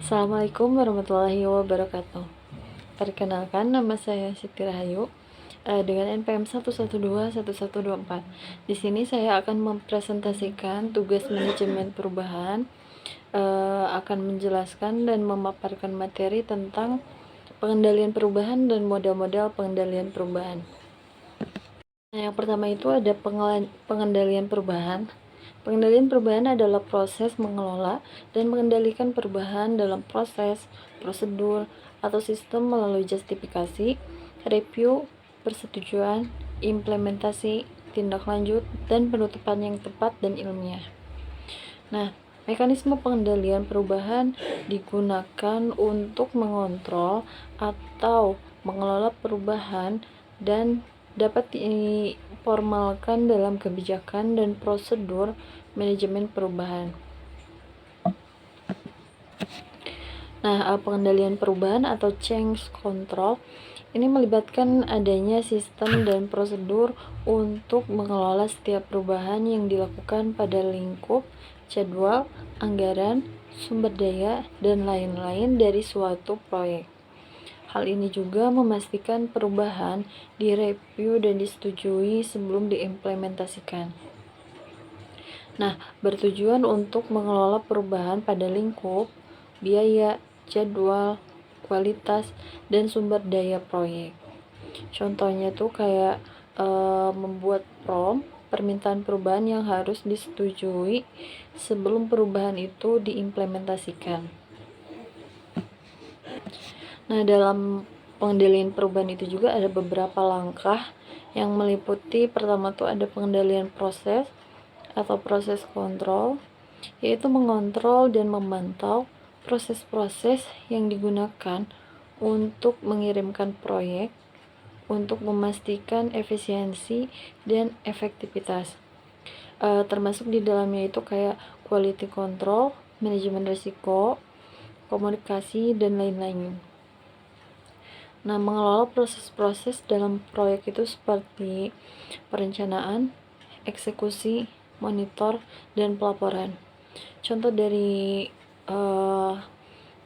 Assalamualaikum warahmatullahi wabarakatuh. Perkenalkan, nama saya Siti Rahayu dengan NPM 1121124. Di sini saya akan mempresentasikan tugas manajemen perubahan, akan menjelaskan dan memaparkan materi tentang pengendalian perubahan dan model-model pengendalian perubahan. Nah, yang pertama itu ada pengendalian perubahan. Pengendalian perubahan adalah proses mengelola dan mengendalikan perubahan dalam proses, prosedur, atau sistem melalui justifikasi, review, persetujuan, implementasi, tindak lanjut, dan penutupan yang tepat dan ilmiah. Nah, mekanisme pengendalian perubahan digunakan untuk mengontrol atau mengelola perubahan dan dapat diformalkan dalam kebijakan dan prosedur manajemen perubahan. Nah, pengendalian perubahan atau change control ini melibatkan adanya sistem dan prosedur untuk mengelola setiap perubahan yang dilakukan pada lingkup, jadwal, anggaran, sumber daya, dan lain-lain dari suatu proyek. Hal ini juga memastikan perubahan direview dan disetujui sebelum diimplementasikan. Nah, bertujuan untuk mengelola perubahan pada lingkup, biaya, jadwal, kualitas, dan sumber daya proyek. Contohnya tuh kayak membuat permintaan perubahan yang harus disetujui sebelum perubahan itu diimplementasikan. Nah, dalam pengendalian perubahan itu juga ada beberapa langkah yang meliputi, pertama tuh ada pengendalian proses atau proses kontrol, yaitu mengontrol dan memantau proses-proses yang digunakan untuk mengirimkan proyek untuk memastikan efisiensi dan efektivitas. Termasuk di dalamnya itu kayak quality control, manajemen risiko, komunikasi, dan lain-lain. Nah, mengelola proses-proses dalam proyek itu seperti perencanaan, eksekusi, monitor, dan pelaporan. Contoh dari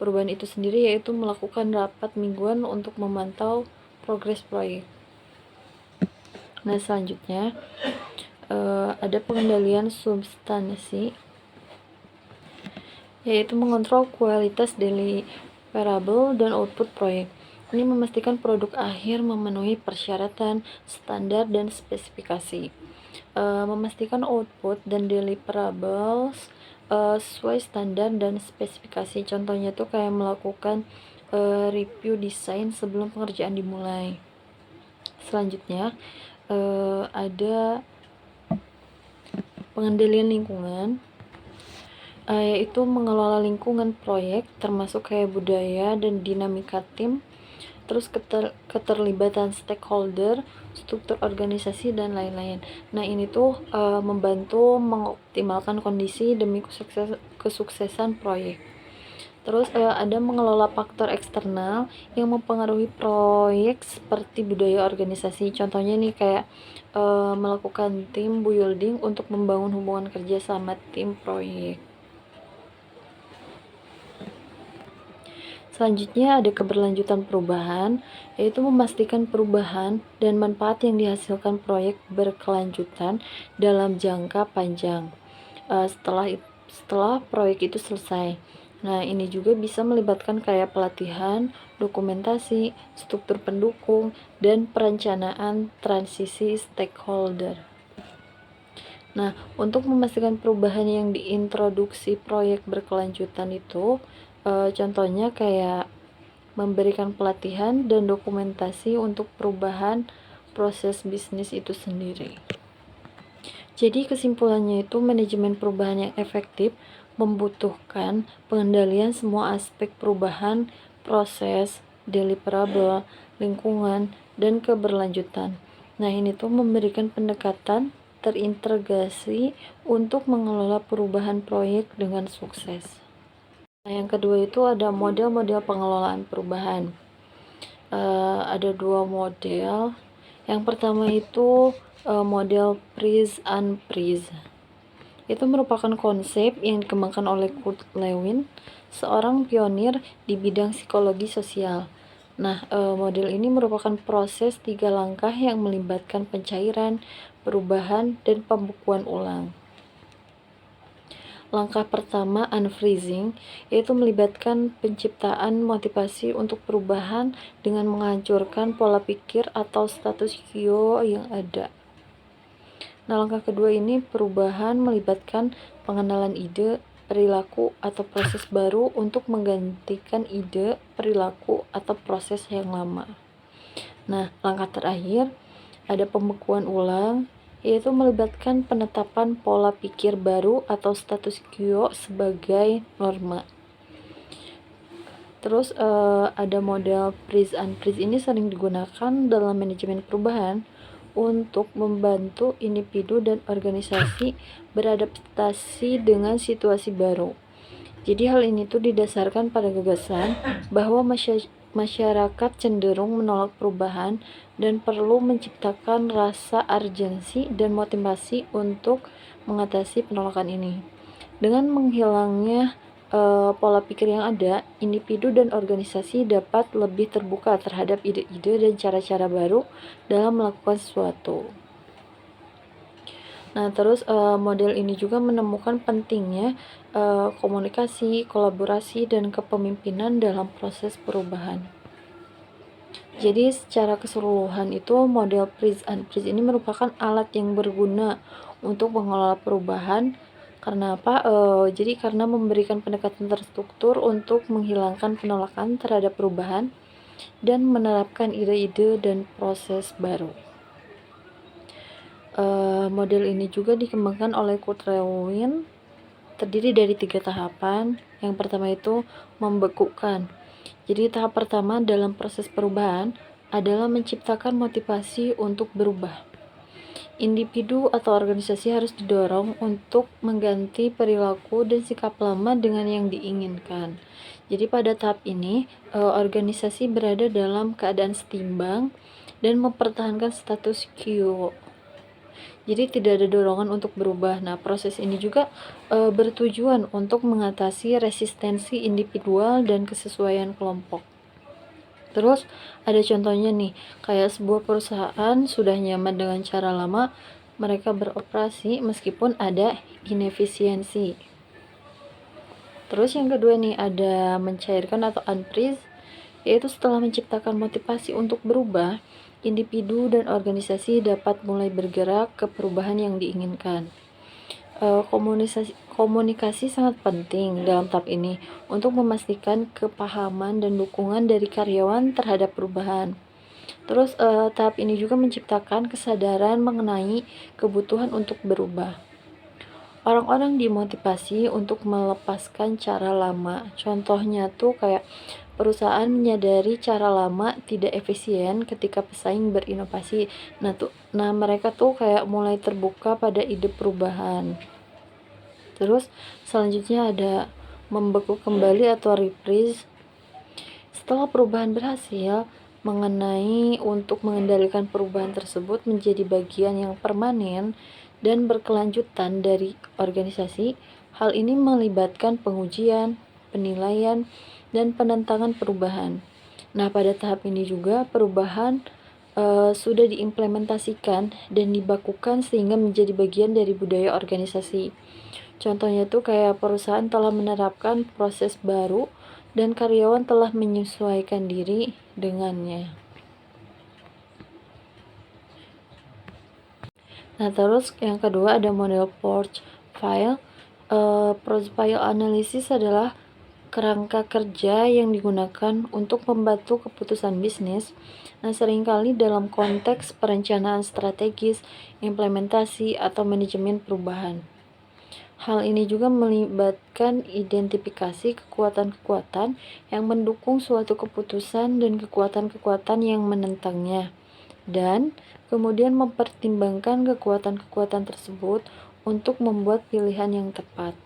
perubahan itu sendiri yaitu melakukan rapat mingguan untuk memantau progres proyek. Nah, selanjutnya ada pengendalian substansi, yaitu mengontrol kualitas deliverable dan output proyek. Ini memastikan produk akhir memenuhi persyaratan, standar, dan spesifikasi. Memastikan output dan deliverables sesuai standar dan spesifikasi. Contohnya tuh kayak melakukan review desain sebelum pengerjaan dimulai. Selanjutnya ada pengendalian lingkungan, yaitu mengelola lingkungan proyek termasuk kayak budaya dan dinamika tim, terus keterlibatan stakeholder, struktur organisasi, dan lain-lain. Nah, ini tuh membantu mengoptimalkan kondisi demi kesuksesan proyek. Terus ada mengelola faktor eksternal yang mempengaruhi proyek seperti budaya organisasi. Contohnya nih kayak melakukan team building untuk membangun hubungan kerja sama tim proyek. Selanjutnya ada keberlanjutan perubahan, yaitu memastikan perubahan dan manfaat yang dihasilkan proyek berkelanjutan dalam jangka panjang setelah proyek itu selesai. Nah, ini juga bisa melibatkan kayak pelatihan, dokumentasi, struktur pendukung, dan perencanaan transisi stakeholder. Nah, untuk memastikan perubahan yang diintroduksi proyek berkelanjutan itu, contohnya kayak memberikan pelatihan dan dokumentasi untuk perubahan proses bisnis itu sendiri. Jadi kesimpulannya itu manajemen perubahan yang efektif membutuhkan pengendalian semua aspek perubahan, proses, deliverable, lingkungan, dan keberlanjutan. Nah, ini tuh memberikan pendekatan terintegrasi untuk mengelola perubahan proyek dengan sukses. Nah, yang kedua itu ada model-model pengelolaan perubahan. Ada dua model. Yang pertama itu model freeze and freeze. Itu merupakan konsep yang dikembangkan oleh Kurt Lewin seorang pionir di bidang psikologi sosial. Nah, model ini merupakan proses 3 langkah yang melibatkan pencairan, perubahan, dan pembekuan ulang. Langkah pertama, unfreezing, yaitu melibatkan penciptaan motivasi untuk perubahan dengan menghancurkan pola pikir atau status quo yang ada. Nah, langkah kedua ini perubahan melibatkan pengenalan ide, perilaku, atau proses baru untuk menggantikan ide, perilaku, atau proses yang lama. Nah, langkah terakhir ada pembekuan ulang, yaitu melibatkan penetapan pola pikir baru atau status quo sebagai norma. Terus ada model freeze-unfreeze ini sering digunakan dalam manajemen perubahan untuk membantu individu dan organisasi beradaptasi dengan situasi baru. Jadi hal ini tuh didasarkan pada gagasan bahwa masyarakat cenderung menolak perubahan dan perlu menciptakan rasa urgensi dan motivasi untuk mengatasi penolakan ini. Dengan menghilangnya pola pikir yang ada, individu dan organisasi dapat lebih terbuka terhadap ide-ide dan cara-cara baru dalam melakukan sesuatu. Nah, terus model ini juga menemukan pentingnya komunikasi, kolaborasi, dan kepemimpinan dalam proses perubahan. Jadi secara keseluruhan itu model freeze-unfreeze ini merupakan alat yang berguna untuk mengelola perubahan. Karena apa? Jadi karena memberikan pendekatan terstruktur untuk menghilangkan penolakan terhadap perubahan dan menerapkan ide-ide dan proses baru. Model ini juga dikembangkan oleh Kurt Lewin, terdiri dari 3 tahapan. Yang pertama itu membekukan. Jadi tahap pertama dalam proses perubahan adalah menciptakan motivasi untuk berubah. Individu atau organisasi harus didorong untuk mengganti perilaku dan sikap lama dengan yang diinginkan. Jadi pada tahap ini, organisasi berada dalam keadaan setimbang dan mempertahankan status quo. Jadi tidak ada dorongan untuk berubah. Nah, proses ini juga bertujuan untuk mengatasi resistensi individual dan kesesuaian kelompok. Terus ada contohnya nih, kayak sebuah perusahaan sudah nyaman dengan cara lama mereka beroperasi meskipun ada inefisiensi. Terus yang kedua nih ada mencairkan atau unfreeze, yaitu setelah menciptakan motivasi untuk berubah, individu dan organisasi dapat mulai bergerak ke perubahan yang diinginkan. Komunikasi sangat penting dalam tahap ini untuk memastikan kepahaman dan dukungan dari karyawan terhadap perubahan. Terus tahap ini juga menciptakan kesadaran mengenai kebutuhan untuk berubah. Orang-orang dimotivasi untuk melepaskan cara lama. Contohnya tuh kayak perusahaan menyadari cara lama tidak efisien ketika pesaing berinovasi. Nah, mereka tuh kayak mulai terbuka pada ide perubahan. Terus selanjutnya ada membeku kembali atau reprise. Setelah perubahan berhasil, mengenai untuk mengendalikan perubahan tersebut menjadi bagian yang permanen dan berkelanjutan dari organisasi. Hal ini melibatkan pengujian, penilaian, dan penentangan perubahan. Nah, pada tahap ini juga perubahan sudah diimplementasikan dan dibakukan sehingga menjadi bagian dari budaya organisasi. Contohnya tuh kayak perusahaan telah menerapkan proses baru dan karyawan telah menyesuaikan diri dengannya. Nah, terus yang kedua ada model profile. Profile analysis adalah kerangka kerja yang digunakan untuk membantu keputusan bisnis. Nah, seringkali dalam konteks perencanaan strategis, implementasi, atau manajemen perubahan. Hal ini juga melibatkan identifikasi kekuatan-kekuatan yang mendukung suatu keputusan dan kekuatan-kekuatan yang menentangnya, dan kemudian mempertimbangkan kekuatan-kekuatan tersebut untuk membuat pilihan yang tepat.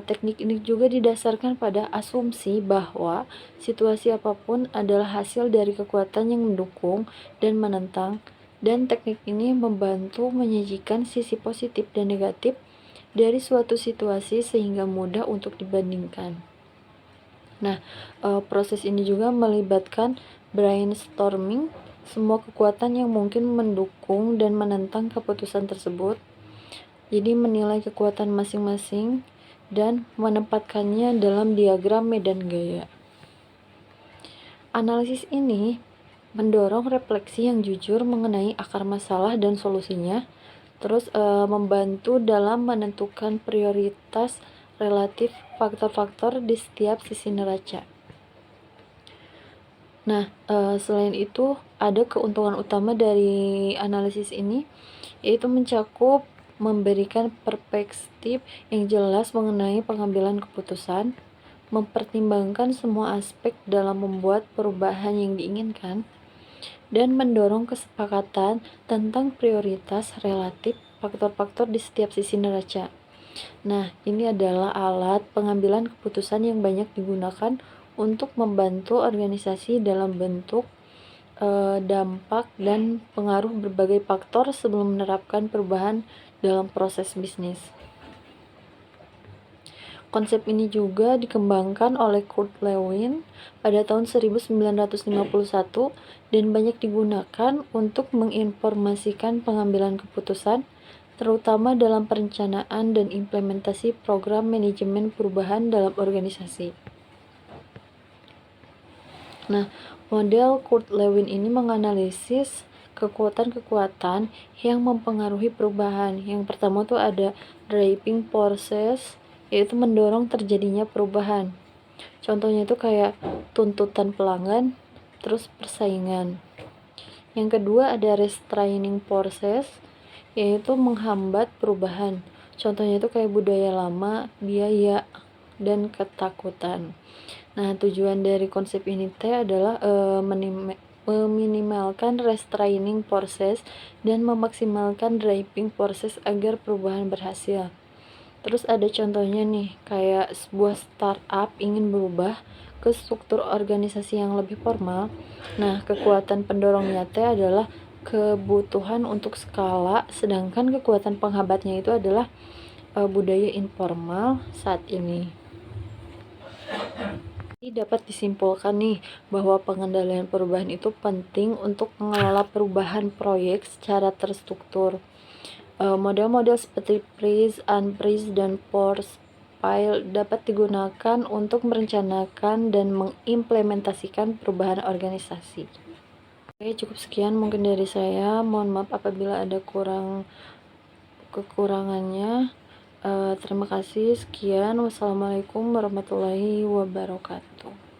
Teknik ini juga didasarkan pada asumsi bahwa situasi apapun adalah hasil dari kekuatan yang mendukung dan menentang, dan teknik ini membantu menyajikan sisi positif dan negatif dari suatu situasi sehingga mudah untuk dibandingkan. Nah, proses ini juga melibatkan brainstorming semua kekuatan yang mungkin mendukung dan menentang keputusan tersebut. Jadi menilai kekuatan masing-masing dan menempatkannya dalam diagram medan gaya. Analisis ini mendorong refleksi yang jujur mengenai akar masalah dan solusinya, terus membantu dalam menentukan prioritas relatif faktor-faktor di setiap sisi neraca. Nah, selain itu ada keuntungan utama dari analisis ini, yaitu mencakup memberikan perspektif yang jelas mengenai pengambilan keputusan, mempertimbangkan semua aspek dalam membuat perubahan yang diinginkan, dan mendorong kesepakatan tentang prioritas relatif faktor-faktor di setiap sisi neraca. Nah, ini adalah alat pengambilan keputusan yang banyak digunakan untuk membantu organisasi dalam bentuk dampak dan pengaruh berbagai faktor sebelum menerapkan perubahan dalam proses bisnis. Konsep ini juga dikembangkan oleh Kurt Lewin pada tahun 1951 dan banyak digunakan untuk menginformasikan pengambilan keputusan, terutama dalam perencanaan dan implementasi program manajemen perubahan dalam organisasi. Nah, model Kurt Lewin ini menganalisis kekuatan-kekuatan yang mempengaruhi perubahan. Yang pertama tuh ada driving forces, yaitu mendorong terjadinya perubahan. Contohnya itu kayak tuntutan pelanggan, terus persaingan. Yang kedua ada restraining forces, yaitu menghambat perubahan. Contohnya itu kayak budaya lama, biaya, dan ketakutan. Nah, tujuan dari konsep ini adalah meminimalkan restraining forces dan memaksimalkan driving forces agar perubahan berhasil. Terus ada contohnya nih, kayak sebuah startup ingin berubah ke struktur organisasi yang lebih formal. Nah, kekuatan pendorongnya adalah kebutuhan untuk skala, sedangkan kekuatan penghambatnya itu adalah budaya informal saat ini. Dapat disimpulkan nih bahwa pengendalian perubahan itu penting untuk mengelola perubahan proyek secara terstruktur. Model-model seperti Freeze, Unfreeze, dan Force File dapat digunakan untuk merencanakan dan mengimplementasikan perubahan organisasi. Oke, cukup sekian mungkin dari saya. Mohon maaf apabila ada kekurangannya. Terima kasih, sekian. Wassalamualaikum warahmatullahi wabarakatuh.